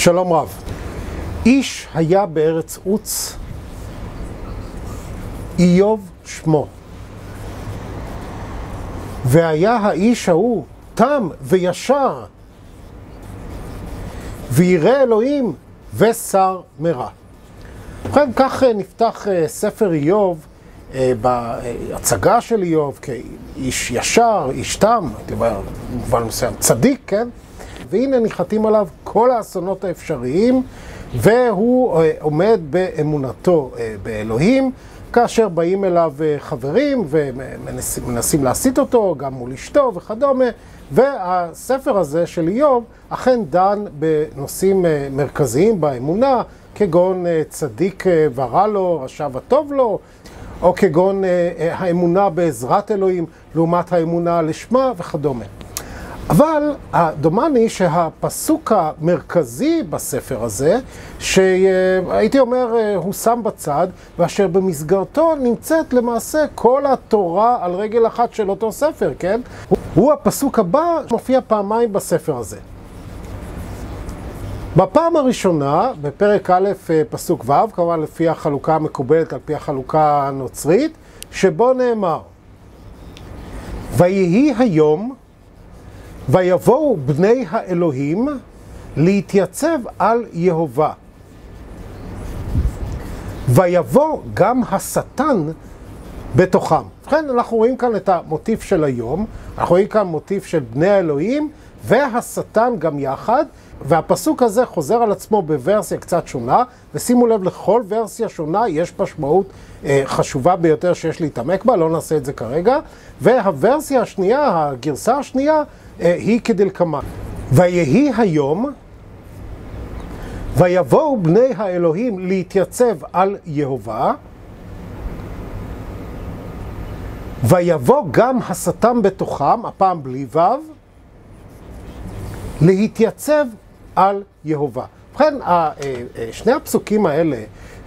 שלום רב. איש היה בארץ עוץ, איוב שמו. והיה האיש ההוא תם וישר, וירא אלוהים ושר מרע. ובכן, כך נפתח ספר איוב בהצגה של איוב כאיש ישר, איש תם, במובן מסוים צדיק, כן? והנה ניחתים עליו כל האסונות האפשריים, והוא עומד באמונתו באלוהים, כאשר באים אליו חברים ומנסים להסית אותו, גם מול אשתו וכדומה, והספר הזה של איוב אכן דן בנושאים מרכזיים באמונה, כגון צדיק ורע לו, רשע וטוב לו, או כגון האמונה בעזרת אלוהים לעומת האמונה לשמה וכדומה. אבל דומני שהפסוק המרכזי בספר הזה, שהייתי אומר הוא שם בצד, ואשר במסגרתו נמצאת למעשה כל התורה על רגל אחת של אותו ספר, כן? הוא הפסוק הבא שמופיע פעמיים בספר הזה. בפעם הראשונה, בפרק א' פסוק ו', כמובן לפי החלוקה המקובלת, על פי החלוקה הנוצרית, שבו נאמר, ויהי היום, ויבואו בני האלוהים להתייצב על יהובה. ויבוא גם השטן בתוכם. ובכן, אנחנו רואים כאן את המוטיף של היום, אנחנו רואים כאן מוטיף של בני האלוהים והשטן גם יחד, והפסוק הזה חוזר על עצמו בוורסיה קצת שונה, ושימו לב, לכל ורסיה שונה יש משמעות חשובה ביותר שיש להתעמק בה, לא נעשה את זה כרגע, והוורסיה השנייה, הגרסה השנייה, היא כדלקמן. ויהי היום, ויבואו בני האלוהים להתייצב על יהובה, ויבוא גם השטן בתוכם, הפעם בלי ו', להתייצב על יהובה. ובכן, שני הפסוקים האלה,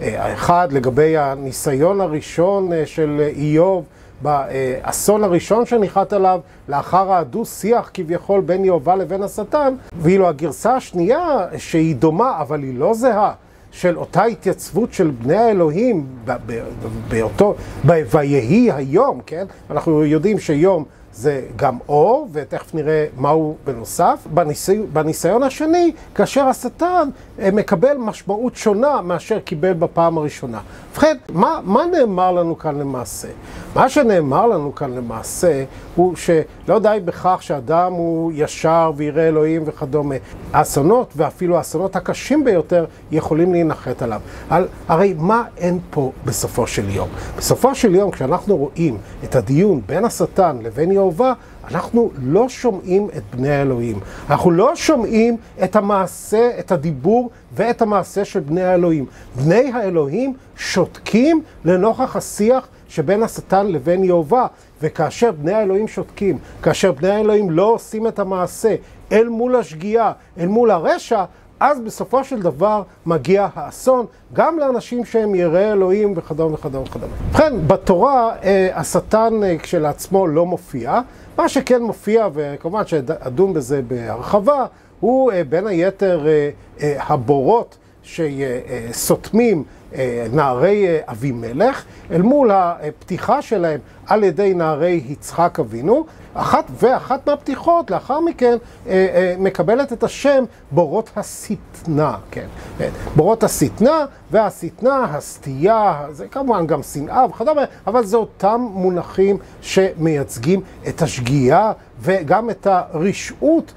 האחד לגבי הניסיון הראשון של איוב, באסון הראשון שניחת עליו, לאחר הדו-שיח כביכול בין יהובה לבין השטן, ואילו הגרסה השנייה, שהיא דומה אבל היא לא זהה, של אותה התייצבות של בני האלוהים באותו, ויהי היום, כן? אנחנו יודעים שיום זה גם אור, ותכף נראה מהו בנוסף. בניסיון השני, כאשר השטן מקבל משמעות שונה מאשר קיבל בפעם הראשונה. ובכן, מה נאמר לנו כאן למעשה? מה שנאמר לנו כאן למעשה הוא שלא די בכך שאדם הוא ישר וירא אלוהים וכדומה. האסונות, ואפילו האסונות הקשים ביותר, יכולים להינחת עליו. הרי מה אין פה בסופו של יום? בסופו של יום, כשאנחנו רואים את הדיון בין השטן לבין יהובה, אנחנו לא שומעים את בני האלוהים. אנחנו לא שומעים את המעשה, את הדיבור ואת המעשה של בני האלוהים. בני האלוהים שותקים לנוכח השיח שבין השטן לבין יהובה. וכאשר בני האלוהים שותקים, כאשר בני האלוהים לא עושים את המעשה אל מול השגיאה, אל מול הרשע, אז בסופו של דבר מגיע האסון, גם לאנשים שהם יראי אלוהים וכדומה וכדומה וכדומה. ובכן, בתורה השטן כשלעצמו לא מופיע, מה שכן מופיע, וכמובן שאדון בזה בהרחבה, הוא בין היתר הבורות שסותמים נערי אבימלך, אל מול הפתיחה שלהם על ידי נערי יצחק אבינו, ואחת מהפתיחות לאחר מכן מקבלת את השם בורות השטנה, כן. בורות השטנה, והשטנה, הסטייה, זה כמובן גם שנאה וכדומה, אבל זה אותם מונחים שמייצגים את השגיאה וגם את הרשעות,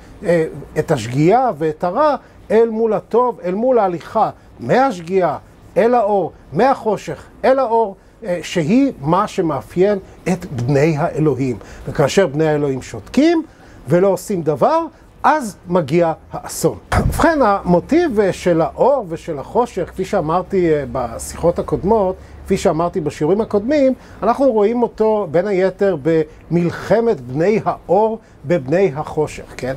את השגיאה ואת הרע אל מול הטוב, אל מול ההליכה מהשגיאה אל האור, מהחושך אל האור, שהיא מה שמאפיין את בני האלוהים. וכאשר בני האלוהים שותקים ולא עושים דבר, אז מגיע האסון. ובכן, המוטיב של האור ושל החושך, כפי שאמרתי בשיחות הקודמות, כפי שאמרתי בשיעורים הקודמים, אנחנו רואים אותו בין היתר במלחמת בני האור בבני החושך, כן?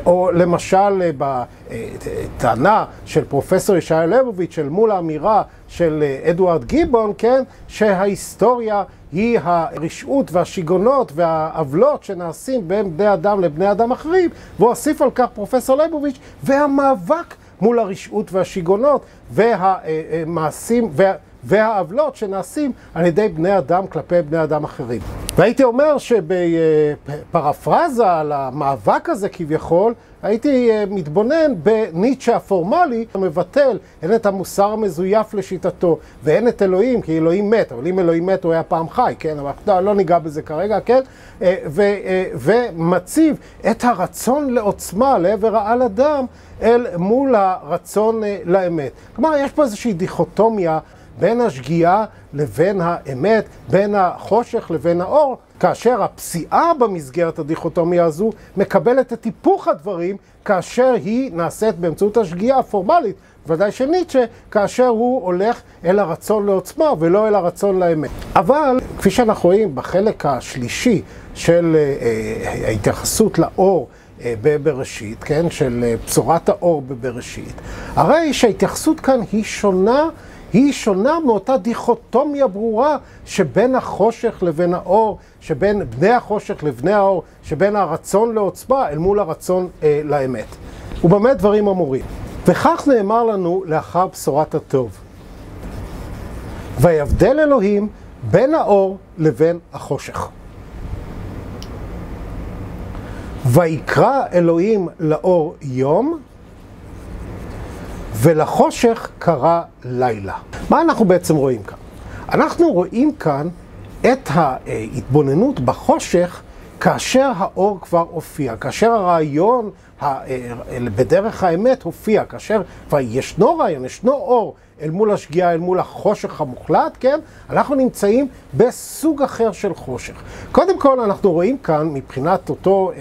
או למשל בטענה של פרופסור ישעיה ליבוביץ' של מול האמירה של אדוארד גיבון, כן? שההיסטוריה היא הרשעות והשיגונות והעוולות שנעשים בין בני אדם לבני אדם אחרים, והוסיף על כך פרופסור ליבוביץ', והמאבק מול הרשעות והשיגונות והמעשים והעוולות שנעשים על ידי בני אדם כלפי בני אדם אחרים. והייתי אומר שבפרפרזה על המאבק הזה כביכול, הייתי מתבונן בניטשה הפורמלי, המבטל הן את המוסר המזויף לשיטתו, והן את אלוהים, כי אלוהים מת, אבל אם אלוהים מת הוא היה פעם חי, כן? אבל לא ניגע בזה כרגע, כן? ומציב את הרצון לעוצמה לעבר העל אדם אל מול הרצון לאמת. כלומר, יש פה איזושהי דיכוטומיה בין השגיאה לבין האמת, בין החושך לבין האור, כאשר הפסיעה במסגרת הדיכוטומיה הזו מקבלת את היפוך הדברים, כאשר היא נעשית באמצעות השגיאה הפורמלית, ודאי שניטשה, כאשר הוא הולך אל הרצון לעוצמה ולא אל הרצון לאמת. אבל כפי שאנחנו רואים בחלק השלישי של ההתייחסות לאור בבראשית, כן, של בשורת האור בבראשית, הרי שההתייחסות כאן היא שונה מאותה דיכוטומיה ברורה שבין החושך לבין האור, שבין בני החושך לבני האור, שבין הרצון לעוצמה אל מול הרצון לאמת. ובאמת דברים אמורים. וכך נאמר לנו לאחר בשורת הטוב. ויבדל אלוהים בין האור לבין החושך. ויקרא אלוהים לאור יום, ולחושך קרא לילה. מה אנחנו בעצם רואים כאן? אנחנו רואים כאן את ההתבוננות בחושך כאשר האור כבר הופיע, כאשר הרעיון בדרך האמת הופיע, כאשר כבר ישנו רעיון, ישנו אור אל מול השגיאה, אל מול החושך המוחלט, כן? אנחנו נמצאים בסוג אחר של חושך. קודם כל אנחנו רואים כאן מבחינת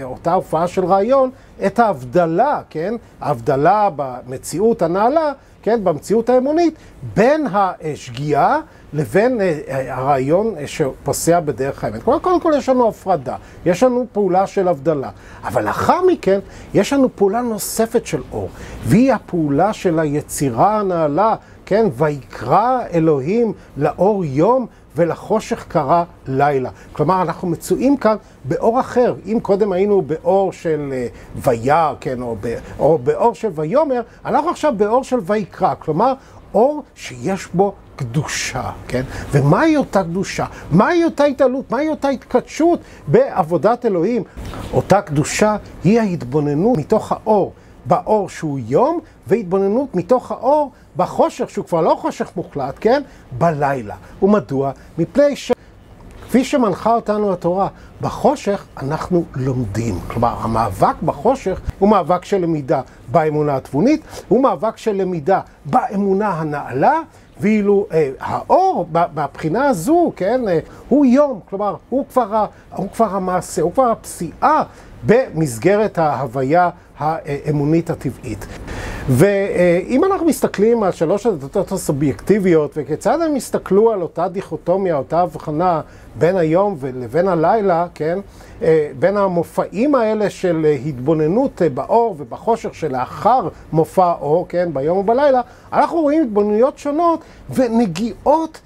אותה הופעה של רעיון, את ההבדלה, כן? ההבדלה במציאות הנעלה, כן? במציאות האמונית, בין השגיאה לבין הרעיון שפוסע בדרך האמת. קודם כל יש לנו הפרדה, יש לנו פעולה של הבדלה, אבל לאחר מכן יש לנו פעולה נוספת של אור, והיא הפעולה של היצירה הנעלה, כן? ויקרא אלוהים לאור יום ולחושך קרא לילה. כלומר, אנחנו מצויים כאן באור אחר. אם קודם היינו באור של וירא, כן? או באור של ויאמר, אנחנו עכשיו באור של ויקרא. כלומר, אור שיש בו קדושה, כן? ומהי אותה קדושה? מהי אותה התעלות? מהי אותה התקדשות בעבודת אלוהים? אותה קדושה היא ההתבוננות מתוך האור, באור שהוא יום, והתבוננות מתוך האור בחושך, שהוא כבר לא חושך מוחלט, כן? בלילה. ומדוע? מפני כפי שמנחה אותנו התורה, בחושך אנחנו לומדים. כלומר, המאבק בחושך הוא מאבק של למידה באמונה התבונית, הוא מאבק של למידה באמונה הנעלה, ואילו האור מהבחינה הזו, כן, הוא יום, כלומר, הוא כבר המעשה, הוא כבר הפסיעה במסגרת ההוויה האמונית הטבעית. ואם אנחנו מסתכלים על שלוש הדתות הסובייקטיביות, וכיצד הם מסתכלו על אותה דיכוטומיה, אותה הבחנה בין היום לבין הלילה, כן, בין המופעים האלה של התבוננות באור ובחושך שלאחר מופע אור, כן, ביום ובלילה, אנחנו רואים התבוננויות שונות ונגיעות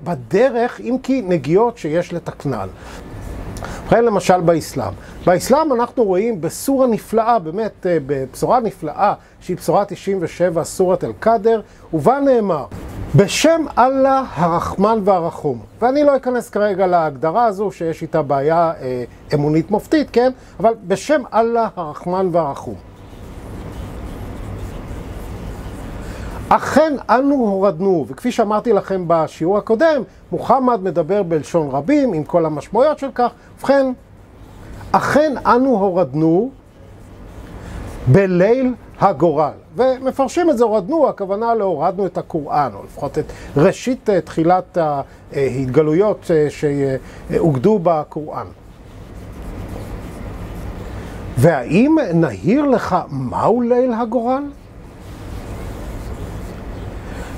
בדרך, אם כי נגיעות שיש לתקנן. ובכן למשל באסלאם. באסלאם אנחנו רואים בסורה נפלאה, באמת בבשורה נפלאה, שהיא בשורה 97, סורת אל-קאדר, ובה נאמר, בשם אללה הרחמן והרחום. ואני לא אכנס כרגע להגדרה הזו שיש איתה בעיה אמונית מופתית, כן? אבל בשם אללה הרחמן והרחום. אכן אנו הורדנו, וכפי שאמרתי לכם בשיעור הקודם, מוחמד מדבר בלשון רבים עם כל המשמעויות של כך, ובכן, אכן אנו הורדנו בליל הגורל. ומפרשים את זה, הורדנו, הכוונה להורדנו את הקוראן, או לפחות את ראשית תחילת ההתגלויות שהוגדו בקוראן. והאם נהיר לך מהו ליל הגורל?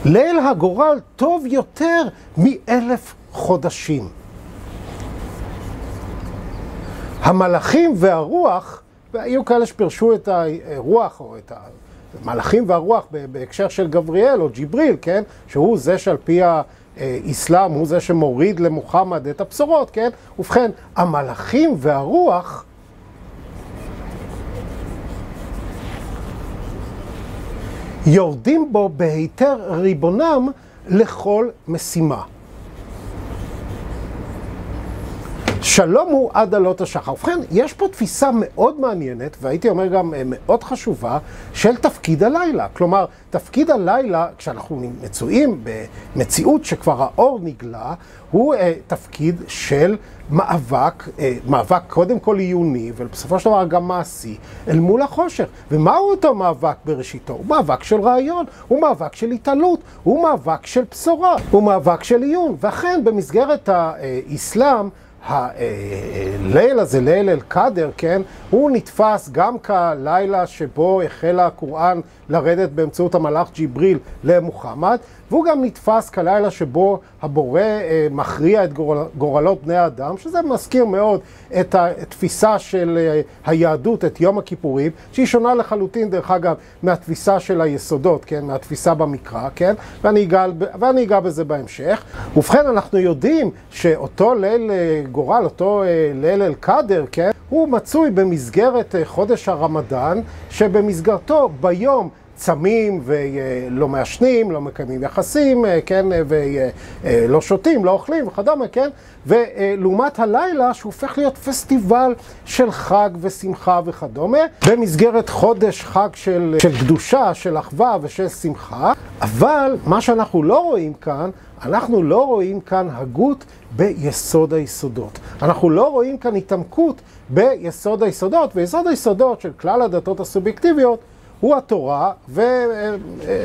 ליל הגורל טוב יותר מ1,000 חודשים. המלאכים והרוח, והיו כאלה שפרשו את הרוח, או את המלאכים והרוח בהקשר של גבריאל או ג'יבריל, כן? שהוא זה שעל פי האסלאם, הוא זה שמוריד למוחמד את הבשורות, כן? ובכן, המלאכים והרוח יורדים בו בהיתר ריבונם לכל משימה. שלום הוא עד עלות השחר. ובכן, יש פה תפיסה מאוד מעניינת, והייתי אומר גם מאוד חשובה, של תפקיד הלילה. כלומר, תפקיד הלילה, כשאנחנו מצויים במציאות שכבר האור נגלה, הוא תפקיד של מאבק קודם כל עיוני, ובסופו של דבר גם מעשי, אל מול החושך. ומהו אותו מאבק בראשיתו? הוא מאבק של רעיון, הוא מאבק של התעלות, הוא מאבק של בשורה, הוא מאבק של עיון. ואכן, במסגרת האסלאם, הליל הזה, ליל אל-קאדר, כן, הוא נתפס גם כלילה שבו החל הקוראן לרדת באמצעות המלאך ג'יבריל למוחמד, והוא גם נתפס כלילה שבו הבורא מכריע את גורלות בני האדם, שזה מזכיר מאוד את התפיסה של היהדות, את יום הכיפורים, שהיא שונה לחלוטין, דרך אגב, מהתפיסה של היסודות, כן, מהתפיסה במקרא, כן, ואני אגע בזה בהמשך. ובכן, אנחנו יודעים שאותו ליל גורל, אותו ליל אל-קאדר, כן, הוא מצוי במסגרת חודש הרמדאן, שבמסגרתו ביום צמים ולא מעשנים, לא מקיימים יחסים, כן, ולא שותים, לא אוכלים וכדומה, כן, ולעומת הלילה שהופך להיות פסטיבל של חג ושמחה וכדומה, במסגרת חודש חג של קדושה, של אחווה ושל שמחה. אבל מה שאנחנו לא רואים כאן, אנחנו לא רואים כאן הגות ביסוד היסודות. אנחנו לא רואים כאן התעמקות ביסוד היסודות, ויסוד היסודות של כלל הדתות הסובייקטיביות הוא התורה,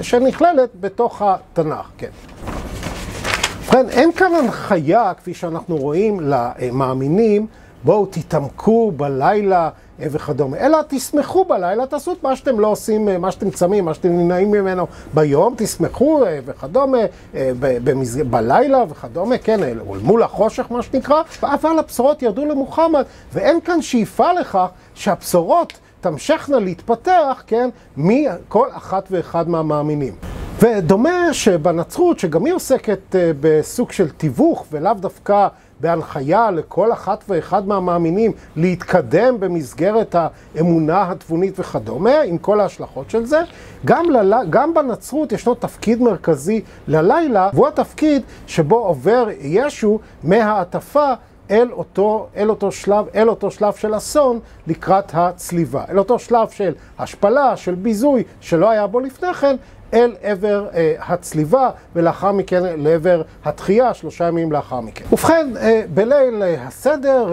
שנכללת בתוך התנ"ך, כן. ובכן, אין כאן הנחיה, כפי שאנחנו רואים, למאמינים, בואו תתעמקו בלילה וכדומה, אלא תשמחו בלילה, תעשו את מה שאתם לא עושים, מה שאתם צמים, מה שאתם נמנעים ממנו ביום, תשמחו וכדומה, בלילה וכדומה, כן, מול החושך מה שנקרא, אבל הבשורות ירדו למוחמד, ואין כאן שאיפה לכך שהבשורות תמשכנה להתפתח, כן, מכל אחת ואחד מהמאמינים. ודומה שבנצרות, שגם היא עוסקת בסוג של תיווך, ולאו דווקא בהנחיה לכל אחת ואחד מהמאמינים להתקדם במסגרת האמונה התבונית וכדומה, עם כל ההשלכות של זה, גם בנצרות ישנו תפקיד מרכזי ללילה, והוא התפקיד שבו עובר ישו מהעטפה אל אותו שלב של אסון לקראת הצליבה, אל אותו שלב של השפלה, של ביזוי, שלא היה בו לפני כן, אל עבר הצליבה, ולאחר מכן לעבר התחייה, 3 ימים לאחר מכן. ובכן, בליל הסדר,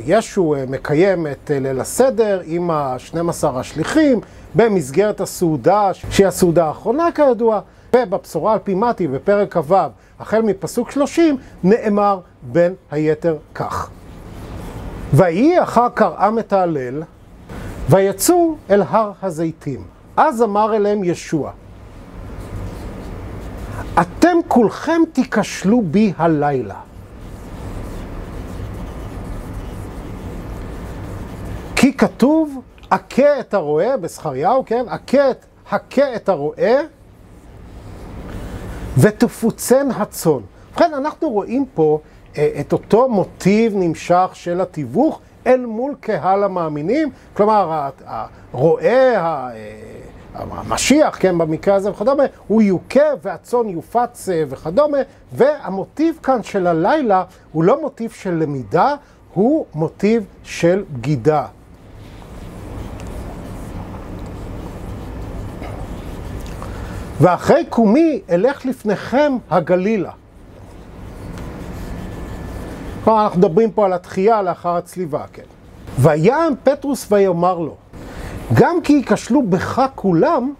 ישו מקיים את ליל הסדר עם 12 השליחים, במסגרת הסעודה, שהיא הסעודה האחרונה כידוע, ובבשורה על פי מתי בפרק כ"ו, החל מפסוק 30, נאמר בין היתר כך: ויהי אחר קראם את ההלל, ויצאו אל הר הזיתים. אז אמר אליהם ישוע, אתם כולכם תיכשלו בי הלילה. כי כתוב, הכה את הרועה, בזכריהו, כן? הכה את הרועה, ותפוצן הצאן. ובכן, אנחנו רואים פה את אותו מוטיב נמשך של התיווך אל מול קהל המאמינים, כלומר, הרועה, המשיח, כן, במקרה הזה וכדומה, הוא יוכה והצאן יופץ וכדומה, והמוטיב כאן של הלילה הוא לא מוטיב של למידה, הוא מוטיב של בגידה. ואחרי קומי אלך לפניכם הגלילה. כלומר, אנחנו מדברים פה על התחייה לאחר הצליבה, כן. ויען פטרוס ויאמר לו, גם כי ייכשלו בך כולם,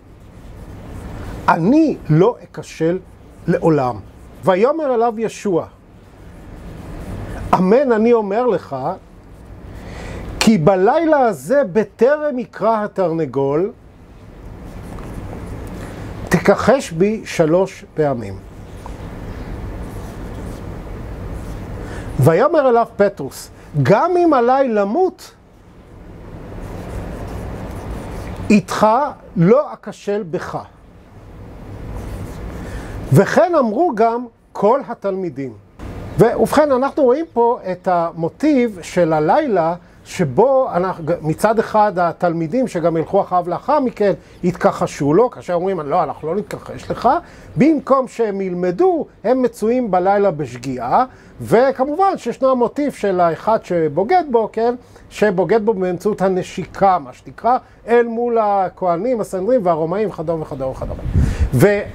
אני לא אכשל לעולם. ויאמר אליו ישוע, אמן אני אומר לך, כי בלילה הזה בטרם יקרא התרנגול, תכחש בי 3 פעמים. ויאמר אליו פטרוס, גם אם עליי למות, איתך לא אכשל בך. וכן אמרו גם כל התלמידים. ובכן, אנחנו רואים פה את המוטיב של הלילה, שבו מצד אחד התלמידים שגם ילכו אחריו לאחר מכן יתכחשו לו, כאשר אומרים, לא, אנחנו לא נתכחש לך, במקום שהם ילמדו, הם מצויים בלילה בשגיאה, וכמובן שישנו המוטיב של האחד שבוגד בו, כן? שבוגד בו באמצעות הנשיקה, מה שתקרא, אל מול הכהנים, הסנהדרין והרומאים וכדומה וכדומה וכדומה.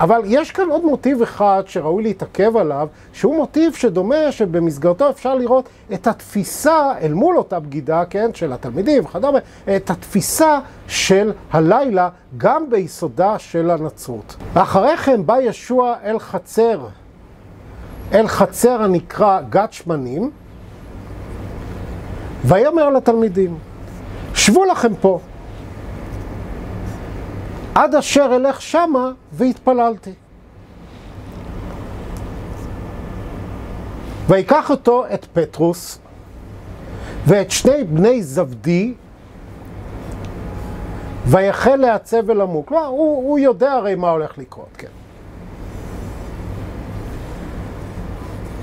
אבל יש כאן עוד מוטיב אחד שראוי להתעכב עליו, שהוא מוטיב שדומה שבמסגרתו אפשר לראות את התפיסה אל מול אותה בגידה, כן, של התלמידים וכדומה, את התפיסה של הלילה גם ביסודה של הנצרות. אחרי כן בא ישוע אל חצר הנקרא גת שמנים, ויאמר לתלמידים, שבו לכם פה, עד אשר אלך שמה והתפללתי. ויקח אותו את פטרוס ואת שני בני זבדי, ויחל לעצב ולמות. כלומר, הוא יודע הרי מה הולך לקרות, כן.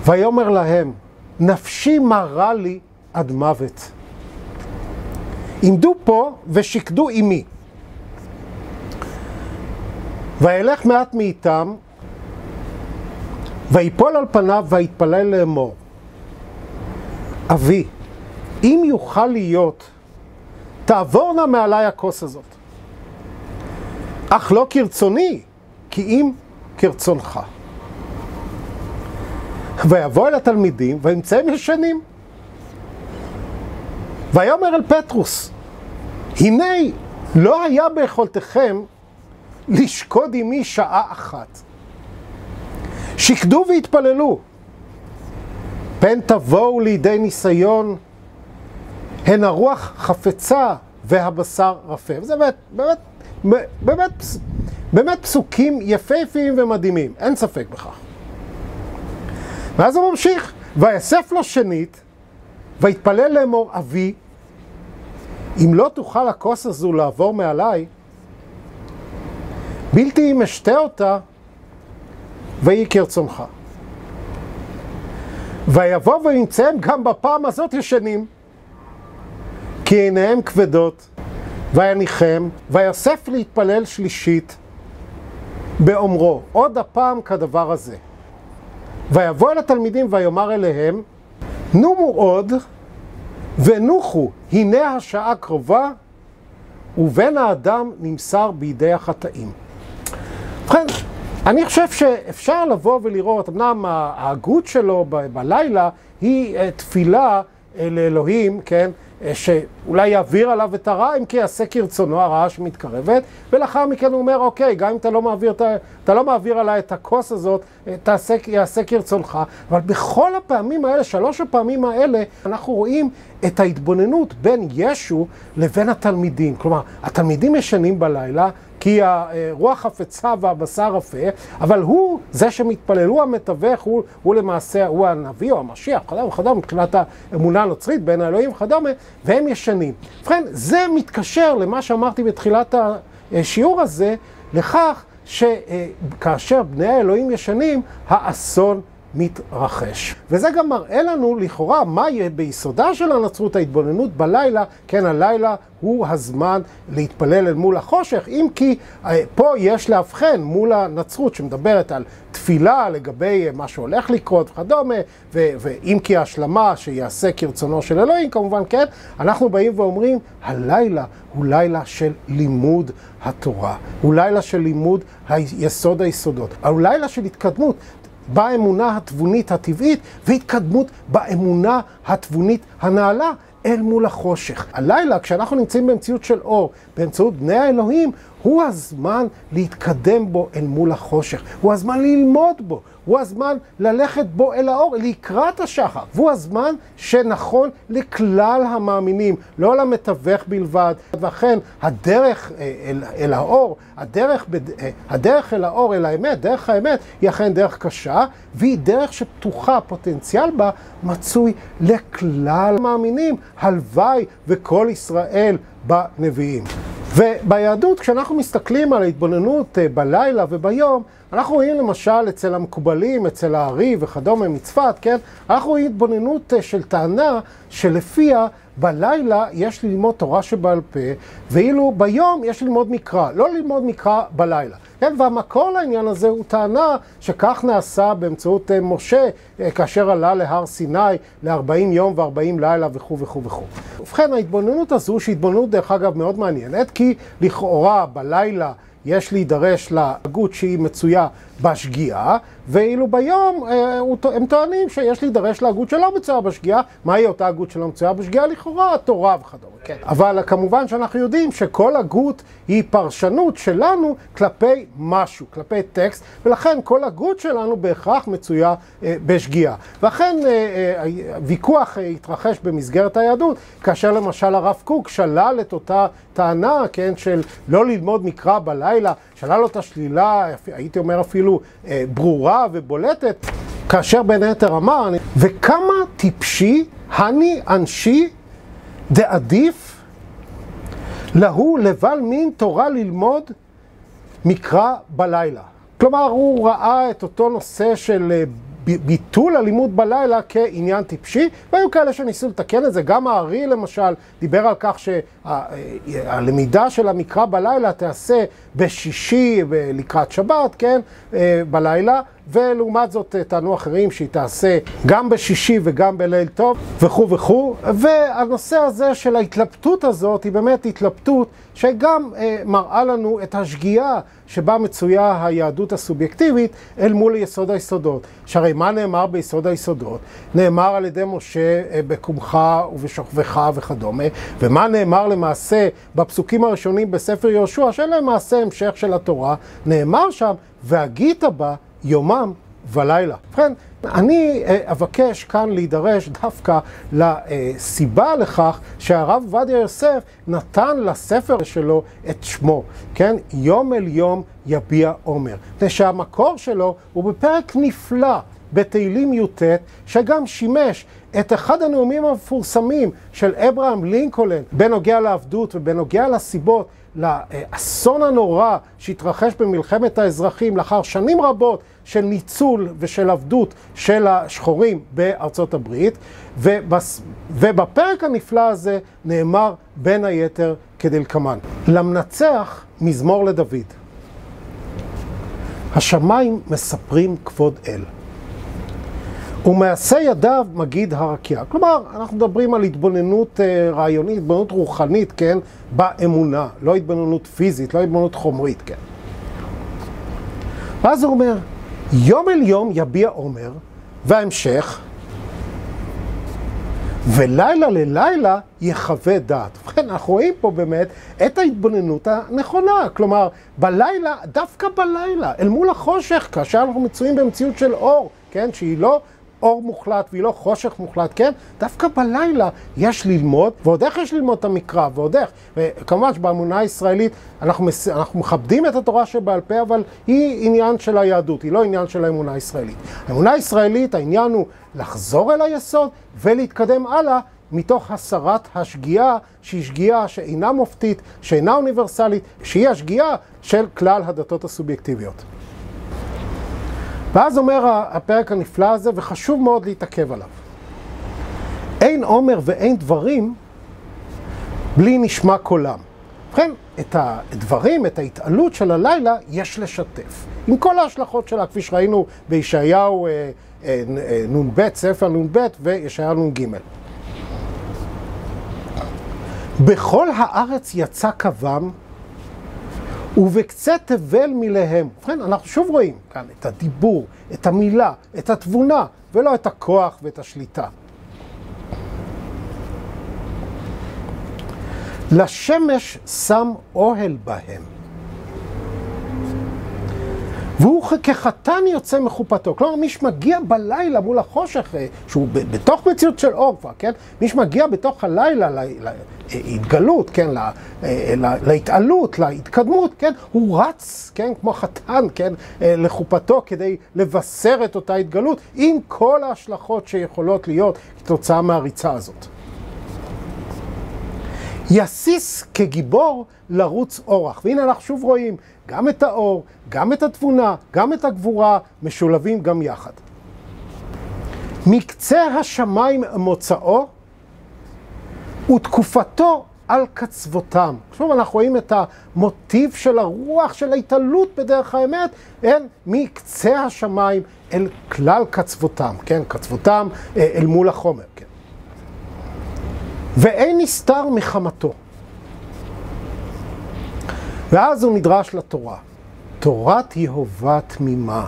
ויאמר להם, נפשי מרה לי עד מוות. עמדו פה ושקדו עמי. וילך מעט מאיתם, ויפול על פניו ויתפלל לאמור, אבי, אם יוכל להיות, תעבור נא מעלי הכוס הזאת. אך לא כרצוני, כי אם כרצונך. ויבוא אל התלמידים, וימצאם ישנים. ויאמר אל פטרוס, הנה לא היה ביכולתכם לשקוד עמי שעה אחת. שקדו והתפללו. פן תבואו לידי ניסיון, הן הרוח חפצה והבשר רפה. וזה באמת פסוקים יפהפיים ומדהימים, אין ספק בכך. ואז הוא ממשיך, ויאסף לו שנית, ויתפלל לאמור, אבי, אם לא תוכל הכוס הזו לעבור מעליי, בלתי אם אשתה אותה, ויהי כרצונך. ויבוא וימצאם גם בפעם הזאת ישנים, כי עיניהם כבדות, ויניחם, ויוסף להתפלל שלישית, באומרו, עוד הפעם כדבר הזה. ויבוא אל התלמידים ויאמר אליהם, נומו עוד, ונוחו, הנה השעה קרובה, ובן האדם נמסר בידי החטאים. ובכן, אני חושב שאפשר לבוא ולראות, אמנם ההגות שלו בלילה היא תפילה לאלוהים, כן, שאולי יעביר עליו את הרע, אם כי יעשה כרצונו, הרעה שמתקרבת, ולאחר מכן הוא אומר, אוקיי, גם אם אתה לא מעביר עליי את הכוס הזאת, יעשה כרצונך. אבל בכל הפעמים האלה, 3 הפעמים האלה, אנחנו רואים את ההתבוננות בין ישו לבין התלמידים. כלומר, התלמידים ישנים בלילה, כי הרוח חפצה והבשר רפה, אבל הוא זה שמתפלל, הוא המתווך, הוא למעשה, הוא הנביא או המשיח, וכדומה, מבחינת האמונה הנוצרית בין האלוהים וכדומה, והם ישנים. ובכן, זה מתקשר למה שאמרתי בתחילת השיעור הזה, לכך שכאשר בני האלוהים ישנים, האסון מתרחש. וזה גם מראה לנו לכאורה מה יהיה ביסודה של הנצרות, ההתבוננות בלילה. כן, הלילה הוא הזמן להתפלל אל מול החושך, אם כי פה יש להבחן מול הנצרות שמדברת על תפילה לגבי מה שהולך לקרות וכדומה, ואם כי ההשלמה שיעשה כרצונו של אלוהים, כמובן, כן, אנחנו באים ואומרים, הלילה הוא לילה של לימוד התורה, הוא לילה של לימוד יסוד היסודות, הוא לילה של התקדמות באמונה התבונית הטבעית, והתקדמות באמונה התבונית הנעלה אל מול החושך. הלילה, כשאנחנו נמצאים במציאות של אור, באמצעות בני האלוהים, הוא הזמן להתקדם בו אל מול החושך. הוא הזמן ללמוד בו. הוא הזמן ללכת בו אל האור, לקראת השחר. והוא הזמן שנכון לכלל המאמינים, לא למתווך בלבד. ואכן, הדרך אל האור, הדרך אל האור, אל האמת, דרך האמת, היא אכן דרך קשה, והיא דרך שפתוחה, הפוטנציאל בה מצוי לכלל המאמינים. הלוואי וכל ישראל בנביאים. וביהדות, כשאנחנו מסתכלים על ההתבוננות בלילה וביום, אנחנו רואים למשל אצל המקובלים, אצל הארי וכדומה מצפת, כן? אנחנו רואים התבוננות של טענה שלפיה בלילה יש ללמוד תורה שבעל פה, ואילו ביום יש ללמוד מקרא, לא ללמוד מקרא בלילה. כן, והמקור לעניין הזה הוא טענה שכך נעשה באמצעות משה, כאשר עלה להר סיני ל-40 יום ו-40 לילה וכו' וכו' וכו'. ובכן, ההתבוננות הזו, שהיא התבוננות דרך אגב מאוד מעניינת, כי לכאורה בלילה יש להידרש להגות שהיא מצויה בשגיאה, ואילו ביום הם טוענים שיש להידרש להגות שלא מצויה בשגיאה. מהי אותה הגות שלא מצויה בשגיאה? לכאורה, התורה וכדומה. כן. אבל כמובן שאנחנו יודעים שכל הגות היא פרשנות שלנו כלפי משהו, כלפי טקסט, ולכן כל הגות שלנו בהכרח מצויה בשגיאה. ואכן ויכוח התרחש במסגרת היהדות, כאשר למשל הרב קוק שלל את אותה טענה, כן, של לא ללמוד מקרא בלילה, שלל אותה שלילה, הייתי אומר אפילו ברורה ובולטת, כאשר בין היתר אמר, וכמה טיפשי הני אנשי דעדיף להו לבל מין תורה ללמוד מקרא בלילה. כלומר, הוא ראה את אותו נושא של ביטול הלימוד בלילה כעניין טיפשי, והיו כאלה שניסו לתקן את זה. גם הארי למשל דיבר על כך שהלמידה של המקרא בלילה תעשה בשישי לקראת שבת, כן, בלילה, ולעומת זאת טענו אחרים שהיא תעשה גם בשישי וגם בליל טוב וכו' וכו'. והנושא הזה של ההתלבטות הזאת היא באמת התלבטות שגם מראה לנו את השגיאה שבה מצויה היהדות הסובייקטיבית אל מול יסוד היסודות. שהרי מה נאמר ביסוד היסודות? נאמר על ידי משה בקומך ובשוכבך וכדומה, ומה נאמר למעשה בפסוקים הראשונים בספר יהושע, שאלה למעשה המשך של התורה, נאמר שם, והגית בה יומם ולילה. ובכן, אני אבקש כאן להידרש דווקא לסיבה לכך שהרב עובדיה יוסף נתן לספר שלו את שמו, כן? יום אל יום יביע עומר. ושהמקור שלו הוא בפרק נפלא בתהילים י"ט, שגם שימש את אחד הנאומים המפורסמים של אברהם לינקולן בנוגע לעבדות ובנוגע לסיבות לאסון הנורא שהתרחש במלחמת האזרחים לאחר שנים רבות של ניצול ושל עבדות של השחורים בארצות הברית, ובפרק הנפלא הזה נאמר בין היתר כדלקמן: למנצח מזמור לדוד, השמיים מספרים כבוד אל, ומעשה ידיו מגיד הרקיע. כלומר, אנחנו מדברים על התבוננות רעיונית, התבוננות רוחנית, כן, באמונה, לא התבוננות פיזית, לא התבוננות חומרית, כן. ואז הוא אומר, יום אל יום יביע עומר, וההמשך, ולילה ללילה יחווה דעת. ובכן, אנחנו רואים פה באמת את ההתבוננות הנכונה. כלומר, בלילה, דווקא בלילה, אל מול החושך, כאשר אנחנו מצויים במציאות של אור, כן, שהיא לא אור מוחלט והיא לא חושך מוחלט, כן? דווקא בלילה יש ללמוד, ועוד איך יש ללמוד את המקרא, ועוד איך. וכמובן שבאמונה הישראלית אנחנו מכבדים את התורה שבעל פה, אבל היא עניין של היהדות, היא לא עניין של האמונה הישראלית. האמונה הישראלית, העניין הוא לחזור אל היסוד ולהתקדם הלאה מתוך הסרת השגיאה, שהיא שגיאה שאינה מופתית, שאינה אוניברסלית, שהיא השגיאה של כלל הדתות הסובייקטיביות. ואז אומר הפרק הנפלא הזה, וחשוב מאוד להתעכב עליו. אין עומר ואין דברים בלי נשמע קולם. ובכן, את הדברים, את ההתעלות של הלילה, יש לשתף. עם כל ההשלכות שלה, כפי שראינו בישעיהו נ"ב, ספר נ"ב וישעיהו נ"ג. בכל הארץ יצא קוום, ובקצה תבל מיליהם. ובכן, אנחנו שוב רואים כאן את הדיבור, את המילה, את התבונה, ולא את הכוח ואת השליטה. לשמש שם אוהל בהם, והוא כחתן יוצא מחופתו. כלומר, מי שמגיע בלילה מול החושך, שהוא בתוך מציאות של אור כבר, כן? מי שמגיע בתוך הלילה להתגלות, כן? להתעלות, להתקדמות, כן? הוא רץ, כן? כמו חתן, כן? לחופתו כדי לבשר את אותה התגלות, עם כל ההשלכות שיכולות להיות כתוצאה מהריצה הזאת. יסיס כגיבור לרוץ אורח. והנה אנחנו שוב רואים גם את האור, גם את התבונה, גם את הגבורה, משולבים גם יחד. מקצה השמיים מוצאו, ותקופתו על קצוותם. עכשיו אנחנו רואים את המוטיב של הרוח של ההתעלות בדרך האמת, מקצה השמיים אל כלל קצוותם, כן? קצוותם אל מול החומר, כן? ואין נסתר מחמתו. ואז הוא נדרש לתורה. תורת יהובה תמימה,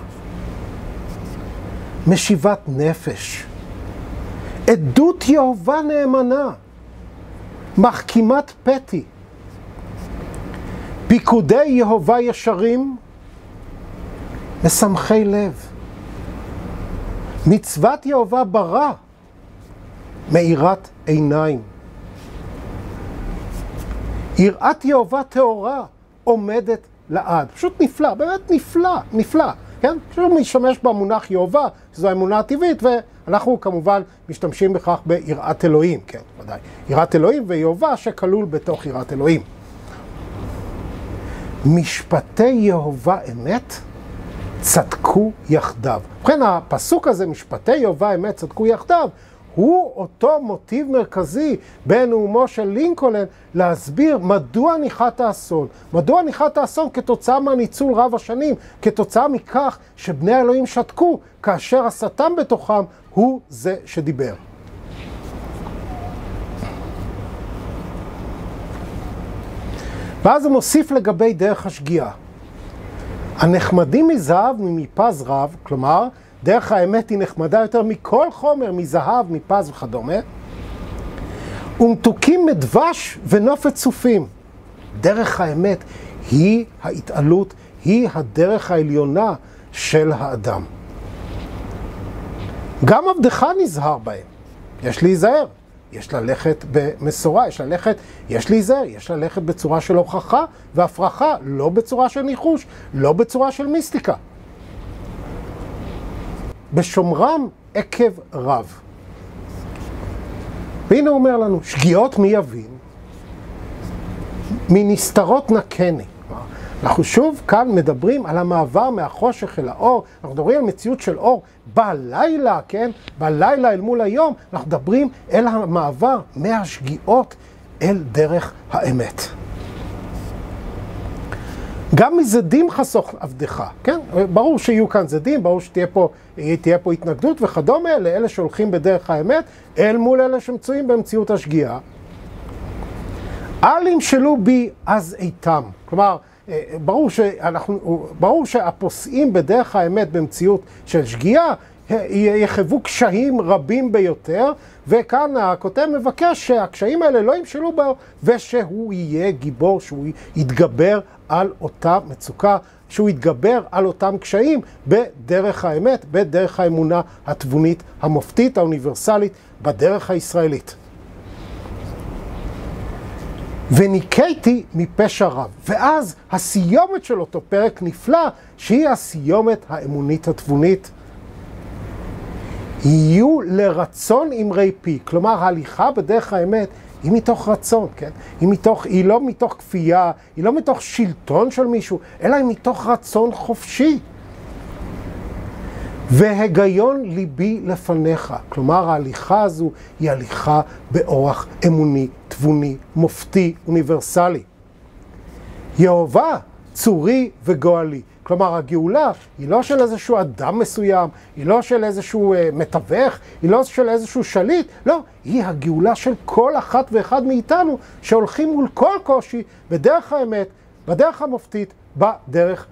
משיבת נפש, עדות יהובה נאמנה, מחכימת פתי, פיקודי יהובה ישרים, משמחי לב, מצוות יהובה ברא, מאירת עיניים, יראת יהובה טהורה, עומדת לעד. פשוט נפלא, באמת נפלא, נפלא, כן? פשוט משתמש במונח יהובה, שזו האמונה הטבעית, ואנחנו כמובן משתמשים בכך ביראת אלוהים, כן, ודאי. יראת אלוהים ויהובה שכלול בתוך יראת אלוהים. משפטי יהובה אמת צדקו יחדיו. ובכן, הפסוק הזה, משפטי יהובה אמת צדקו יחדיו, הוא אותו מוטיב מרכזי בנאומו של לינקולן להסביר מדוע ניחת האסון. מדוע ניחת האסון כתוצאה מהניצול רב השנים, כתוצאה מכך שבני האלוהים שתקו, כאשר השטן בתוכם הוא זה שדיבר. ואז הוא מוסיף לגבי דרך השגיאה. הנחמדים מזהב ממפז רב, כלומר, דרך האמת היא נחמדה יותר מכל חומר, מזהב, מפז וכדומה. ומתוקים מדבש ונופת צופים. דרך האמת היא ההתעלות, היא הדרך העליונה של האדם. גם עבדך נזהר בהם. יש להיזהר, יש ללכת במסורה, יש להיזהר, יש ללכת בצורה של הוכחה והפרחה, לא בצורה של ניחוש, לא בצורה של מיסטיקה. בשומרם עקב רב. והנה הוא אומר לנו, שגיאות מי יבין, מנסתרות נקני. אנחנו שוב כאן מדברים על המעבר מהחושך אל האור, אנחנו מדברים על מציאות של אור בלילה, כן? בלילה אל מול היום, אנחנו מדברים אל המעבר מהשגיאות אל דרך האמת. גם מזדים חסוך עבדך, כן? ברור שיהיו כאן זדים, ברור שתהיה פה התנגדות וכדומה, לאלה שהולכים בדרך האמת, אל מול אלה שמצויים במציאות השגיאה. אל ימשלו בי אז איתם. כלומר, ברור שהפוסעים בדרך האמת במציאות של שגיאה, יחוו קשיים רבים ביותר, וכאן הכותב מבקש שהקשיים האלה לא ימשלו בו, ושהוא יהיה גיבור, שהוא יתגבר על אותה מצוקה, שהוא יתגבר על אותם קשיים בדרך האמת, בדרך האמונה התבונית המופתית, האוניברסלית, בדרך הישראלית. וניקיתי מפשע רב. ואז הסיומת של אותו פרק נפלא, שהיא הסיומת האמונית התבונית. יהיו לרצון אמרי פי. כלומר, ההליכה בדרך האמת היא מתוך רצון, כן? היא לא מתוך כפייה, היא לא מתוך שלטון של מישהו, אלא היא מתוך רצון חופשי. והגיון ליבי לפניך. כלומר, ההליכה הזו היא הליכה באורח אמוני, תבוני, מופתי, אוניברסלי. יהובה, צורי וגואלי. כלומר, הגאולה היא לא של איזשהו אדם מסוים, היא לא של איזשהו מתווך, היא לא של איזשהו שליט, לא, היא הגאולה של כל אחת ואחד מאיתנו שהולכים מול כל קושי בדרך האמת, בדרך המופתית, בדרך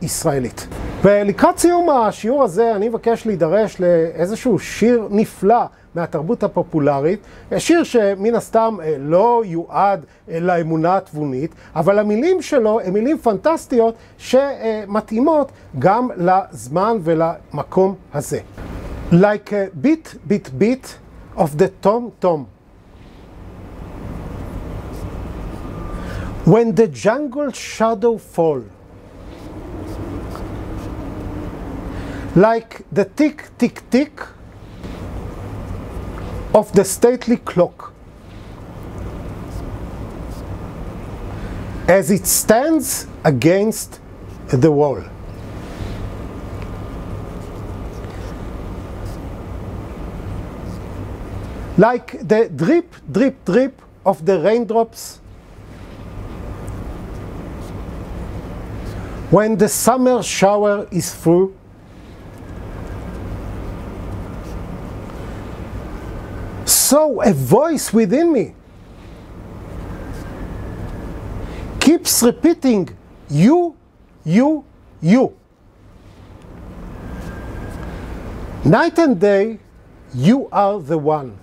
הישראלית. ולקראת סיום השיעור הזה אני מבקש להידרש לאיזשהו שיר נפלא מהתרבות הפופולרית, שיר שמן הסתם לא יועד לאמונה התבונית, אבל המילים שלו הן מילים פנטסטיות שמתאימות גם לזמן ולמקום הזה. Like a beat of the tom-tom. When the jungle shadow fall, like the tick-tick-tick of the stately clock, as it stands against the wall. Like the drip, drip, drip of the raindrops? When the summer shower is through? So a voice within me keeps repeating, you, you, you. Night and day, you are the one.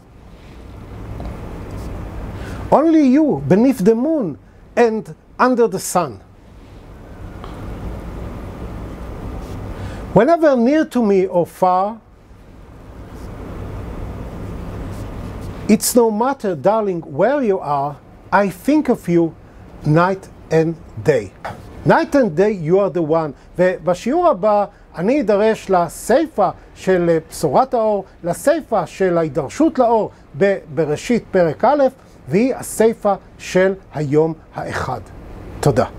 Only you beneath the moon and under the sun. Whenever near to me or far, it's no matter, darling, where you are, I think of you night and day. Night and day, you are the one. ובשיעור הבא אני אדרש לסייפה של בשורת האור, לסייפה של ההידרשות לאור בראשית פרק א', והיא הסייפה של היום האחד. תודה.